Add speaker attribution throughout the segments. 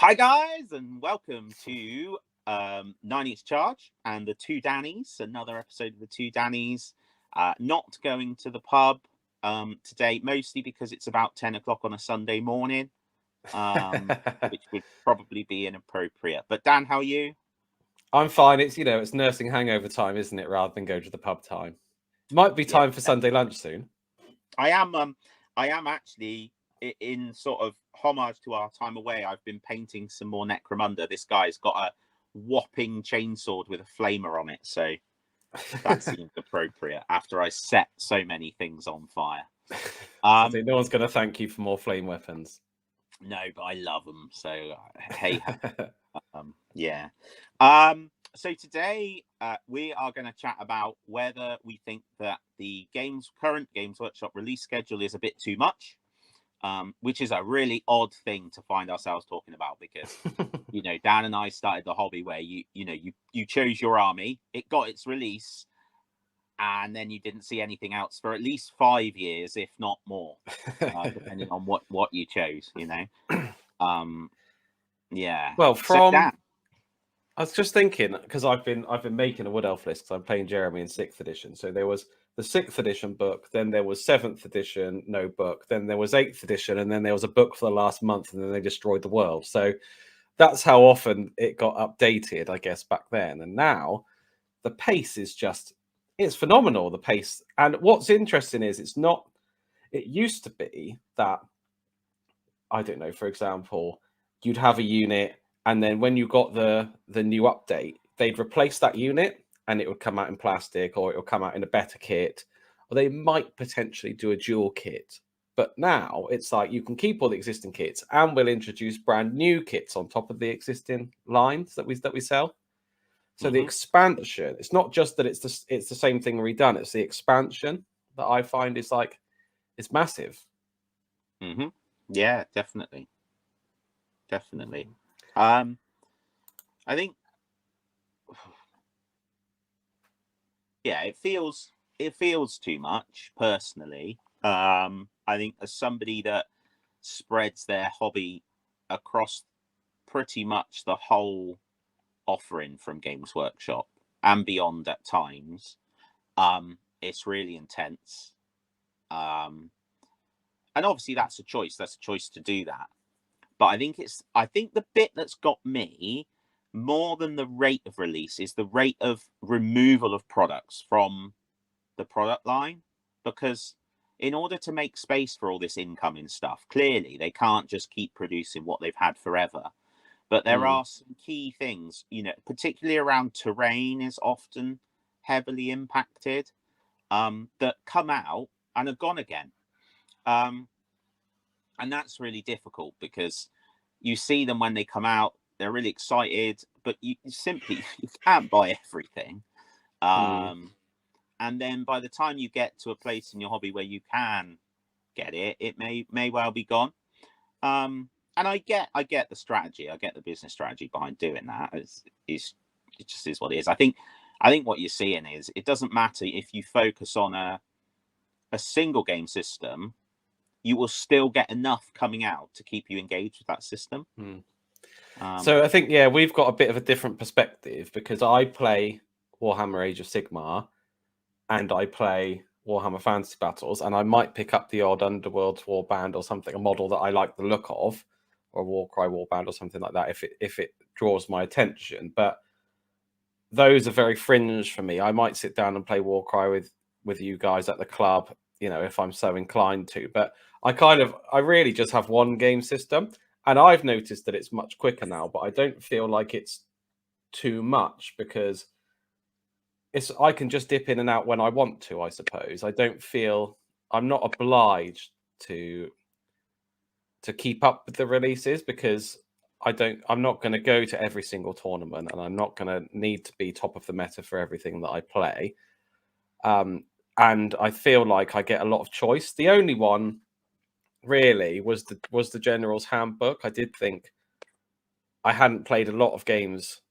Speaker 1: Hi guys, and welcome to 90s Charge and the Two Dannies, another episode of the Two Dannies. Not going to the pub today, mostly because it's about 10 o'clock on a Sunday morning, which would probably be inappropriate. But Dan, how are you?
Speaker 2: I'm fine. It's it's nursing hangover time, isn't it? Rather than go to the pub time. Might be time for Sunday lunch soon.
Speaker 1: I am actually in sort of homage to our time away. I've been painting some more Necromunda. This guy's got a whopping chainsword with a flamer on it, so that seemed appropriate after I set so many things on fire.
Speaker 2: I think no one's going to thank you for more flame weapons.
Speaker 1: No, but I love them. So hey, yeah. So today we are going to chat about whether we think that the current Games Workshop release schedule is a bit too much, which is a really odd thing to find ourselves talking about because, Dan and I started the hobby where you chose your army, it got its release, and then you didn't see anything else for at least 5 years, if not more, depending on what you chose, Yeah.
Speaker 2: Well, I was just thinking, because I've been making a Wood Elf list because I'm playing Jeremy in 6th edition. So there was the 6th edition book, then there was 7th edition, no book, then there was 8th edition, and then there was a book for the last month, and then they destroyed the world. So that's how often it got updated, I guess, back then. And now the pace is it's phenomenal, the pace. And what's interesting is it used to be that, I don't know, for example, you'd have a unit, and then when you got the new update, they'd replace that unit and it would come out in plastic, or it would come out in a better kit, or they might potentially do a dual kit. But now it's like you can keep all the existing kits, and we'll introduce brand new kits on top of the existing lines that we sell. So the expansion, it's not just that it's the same thing redone, it's the expansion that I find is it's massive.
Speaker 1: Yeah, definitely. I think, yeah, it feels too much personally. I think as somebody that spreads their hobby across pretty much the whole offering from Games Workshop and beyond at times, it's really intense. And obviously that's a choice to do that. But I think the bit that's got me more than the rate of release is the rate of removal of products from the product line, because in order to make space for all this incoming stuff, clearly they can't just keep producing what they've had forever. But there are some key things, particularly around terrain is often heavily impacted, that come out and are gone again. And that's really difficult because you see them when they come out, they're really excited, but you can't buy everything. And then by the time you get to a place in your hobby where you can get it, it may well be gone. And I get the strategy, I get the business strategy behind doing that. It just is what it is. I think what you're seeing is it doesn't matter if you focus on a single game system, you will still get enough coming out to keep you engaged with that system.
Speaker 2: So I think, yeah, we've got a bit of a different perspective because I play Warhammer Age of Sigmar and I play Warhammer Fantasy Battles, and I might pick up the odd Underworld's Warband or something, a model that I like the look of, or a Warcry Warband or something like that, if it draws my attention. But those are very fringe for me. I might sit down and play Warcry with you guys at the club, if I'm so inclined to. But I really just have one game system, and I've noticed that it's much quicker now, but I don't feel like it's too much because I can just dip in and out when I want to, I suppose. I'm not obliged to keep up with the releases because I'm not going to go to every single tournament, and I'm not going to need to be top of the meta for everything that I play. And I feel like I get a lot of choice. The only one really was the General's Handbook. I did think I hadn't played a lot of games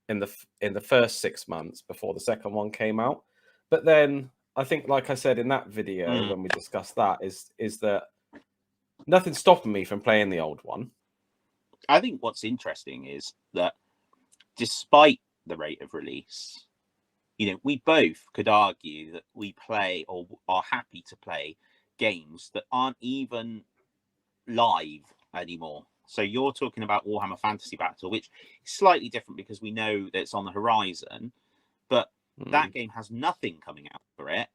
Speaker 2: in the first 6 months before the second one came out. But then I think, like I said in that video when we discussed that, is that nothing's stopping me from playing the old one.
Speaker 1: I think what's interesting is that despite the rate of release, we both could argue that we play or are happy to play games that aren't even live anymore. So you're talking about Warhammer Fantasy Battle, which is slightly different because we know that it's on the horizon, but that game has nothing coming out for it.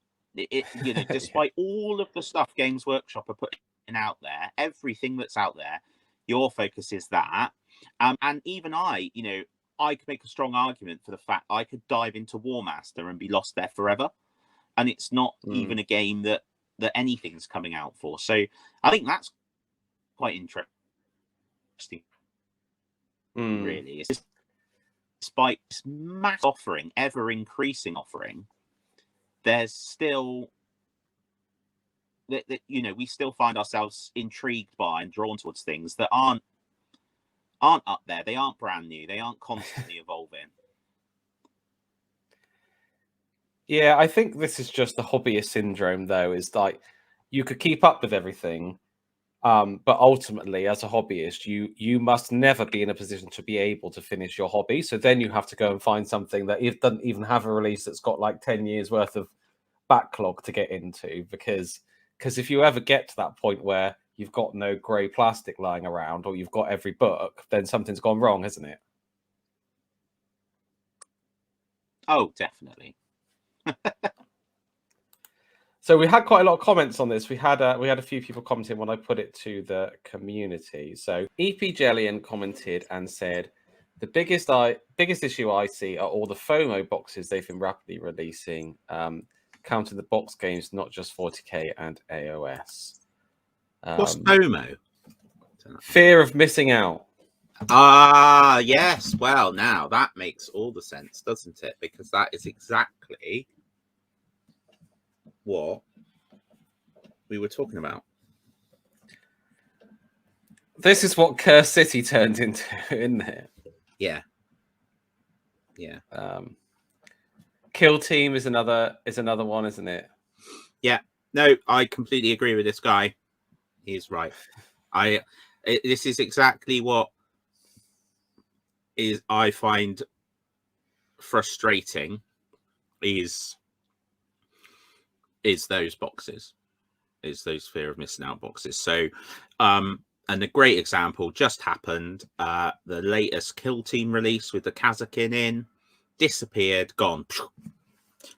Speaker 1: Despite all of the stuff Games Workshop are putting out there, everything that's out there, your focus is that. And even I could make a strong argument for the fact I could dive into Warmaster and be lost there forever. And it's not even a game that anything's coming out for. So I think that's quite interesting, really. It's just, despite this mass offering, ever increasing offering, there's still that we still find ourselves intrigued by and drawn towards things that aren't up there. They aren't brand new. They aren't constantly evolving.
Speaker 2: Yeah, I think this is just the hobbyist syndrome, though. Is like you could keep up with everything, but ultimately, as a hobbyist, you must never be in a position to be able to finish your hobby. So then you have to go and find something that doesn't even have a release that's got like 10 years worth of backlog to get into, because if you ever get to that point where you've got no grey plastic lying around or you've got every book, then something's gone wrong, hasn't it?
Speaker 1: Oh, definitely.
Speaker 2: So we had quite a lot of comments on this. We had a few people commenting when I put it to the community. So EP Jellian commented and said, the biggest issue I see are all the FOMO boxes they've been rapidly releasing, counting the box games, not just 40k and AOS.
Speaker 1: What's FOMO?
Speaker 2: Fear of missing out.
Speaker 1: Ah, yes. Well, now that makes all the sense, doesn't it? Because that is exactly what we were talking about.
Speaker 2: This is what Curse City turned into, isn't it?
Speaker 1: Yeah.
Speaker 2: Kill Team is another one, isn't it?
Speaker 1: Yeah. No, I completely agree with this guy. He's right. This is exactly what I find frustrating is those boxes, is those fear of missing out boxes. So and a great example just happened, the latest Kill Team release with the Kazakin in disappeared, gone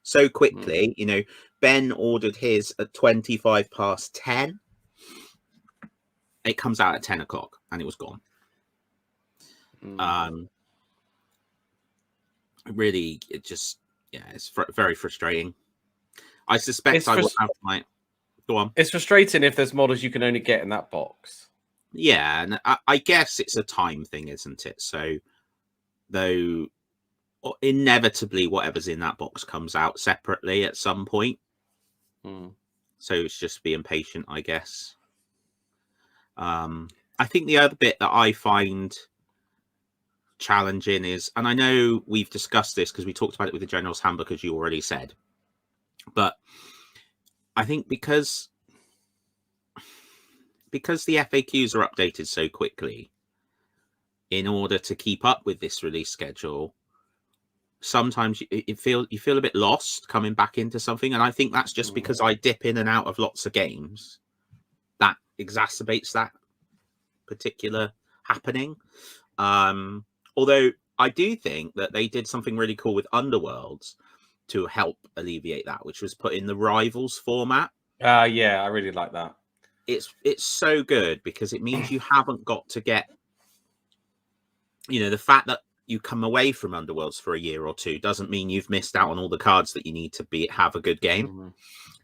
Speaker 1: so quickly. Ben ordered his at 25 past 10. It comes out at 10 o'clock and it was gone. Really, it's very frustrating. I suspect I will have my... Go on.
Speaker 2: It's frustrating if there's models you can only get in that box.
Speaker 1: Yeah, and I guess it's a time thing, isn't it? So, though, inevitably, whatever's in that box comes out separately at some point. So it's just being patient, I guess. I think the other bit that I find challenging is, and I know we've discussed this because we talked about it with the General's Handbook, as you already said, but I think because the FAQs are updated so quickly, in order to keep up with this release schedule, sometimes you feel a bit lost coming back into something. And I think that's just because I dip in and out of lots of games that exacerbates that particular happening. Although I do think that they did something really cool with Underworlds to help alleviate that, which was put in the Rivals format.
Speaker 2: Yeah, I really like that.
Speaker 1: It's so good because it means you haven't got to get, the fact that you come away from Underworlds for a year or two doesn't mean you've missed out on all the cards that you need to have a good game.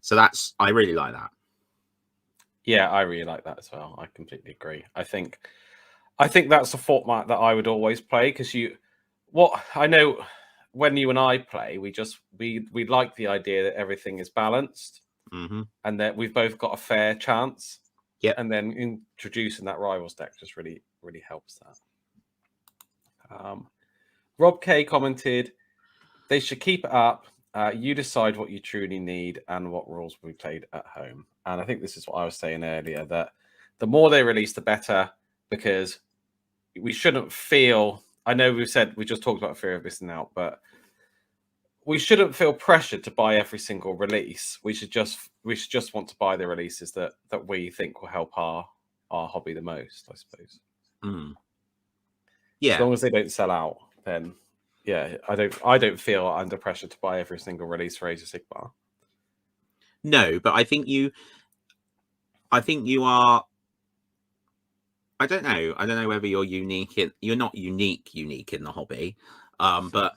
Speaker 1: So I really like that.
Speaker 2: Yeah, I really like that as well. I completely agree. I think that's a format that I would always play because I know when you and I play, we like the idea that everything is balanced and that we've both got a fair chance.
Speaker 1: Yeah,
Speaker 2: and then introducing that Rivals deck just really, really helps that. Rob K commented, they should keep it up. You decide what you truly need and what rules will be played at home. And I think this is what I was saying earlier, that the more they release, the better, because we shouldn't feel. I know we just talked about fear of missing out, but we shouldn't feel pressured to buy every single release. We should just want to buy the releases that we think will help our hobby the most, I suppose.
Speaker 1: Yeah.
Speaker 2: As long as they don't sell out, then yeah, I don't feel under pressure to buy every single release for Age of Sigmar.
Speaker 1: No, but I think you are. I don't know whether you're unique you're not unique in the hobby, but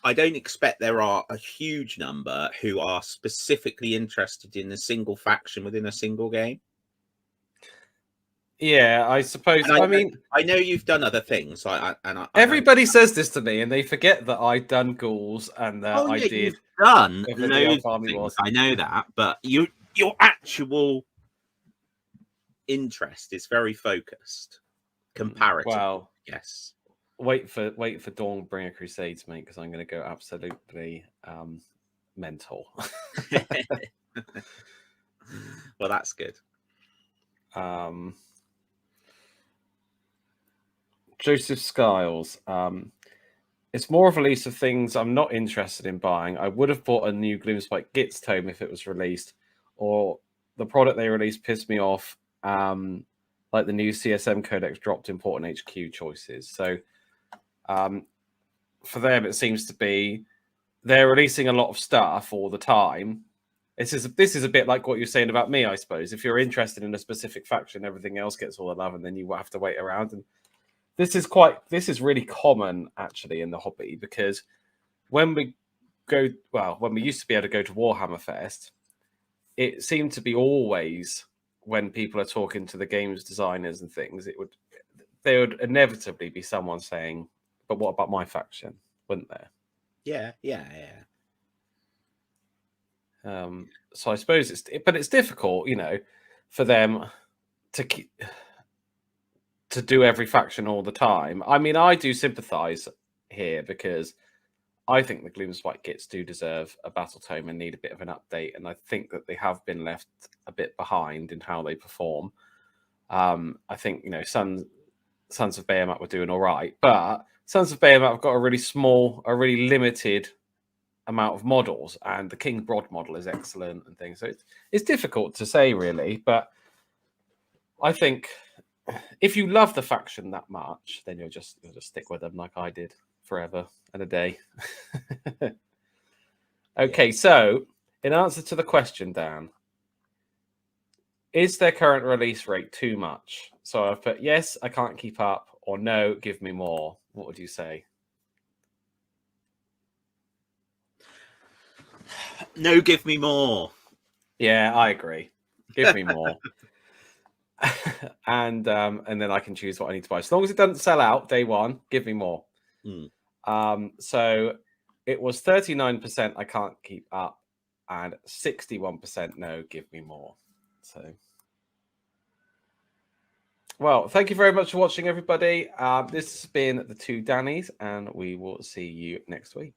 Speaker 1: I don't expect there are a huge number who are specifically interested in a single faction within a single game.
Speaker 2: Yeah, I suppose. I mean,
Speaker 1: I know you've done other things.
Speaker 2: Everybody says this to me, and they forget that I've done ghouls and that I did.
Speaker 1: You've done loads of things. I know that, but your actual interest is very focused comparatively.
Speaker 2: Well,
Speaker 1: yes.
Speaker 2: Wait for Dawnbringer Crusades, mate, because I'm going to go absolutely mental.
Speaker 1: Well, that's good.
Speaker 2: Joseph Skiles. It's more of a list of things I'm not interested in buying. I would have bought a new Gloomspite Gitz tome if it was released, or the product they released pissed me off. Like the new CSM Codex dropped important HQ choices. So for them, it seems to be they're releasing a lot of stuff all the time. This is a bit like what you're saying about me, I suppose. If you're interested in a specific faction, everything else gets all the love, and then you have to wait around. And this is really common actually in the hobby, because when we used to be able to go to Warhammer Fest, it seemed to be always when people are talking to the games designers and things, there would inevitably be someone saying, "But what about my faction?" Wouldn't there?
Speaker 1: Yeah.
Speaker 2: So I suppose it's difficult, for them to do every faction all the time. I mean, I do sympathise here because I think the Gloomspite Gitz do deserve a battle tome and need a bit of an update, and I think that they have been left a bit behind in how they perform. I think Sons of Bahamut were doing all right, but Sons of Bahamut have got a really limited amount of models, and the King Broad model is excellent and things. So it's difficult to say really, but I think if you love the faction that much, then you'll just stick with them like I did forever and a day. Okay, yeah. So in answer to the question, Dan, is their current release rate too much? So I've put yes, I can't keep up, or no, give me more. What would you say?
Speaker 1: No, give me more.
Speaker 2: Yeah, I agree. Give me more. and then I can choose what I need to buy. As long as it doesn't sell out day one, give me more. So it was 39% I can't keep up, and 61% no, give me more. So, well, thank you very much for watching, everybody. This has been the Two Dannies, and we will see you next week.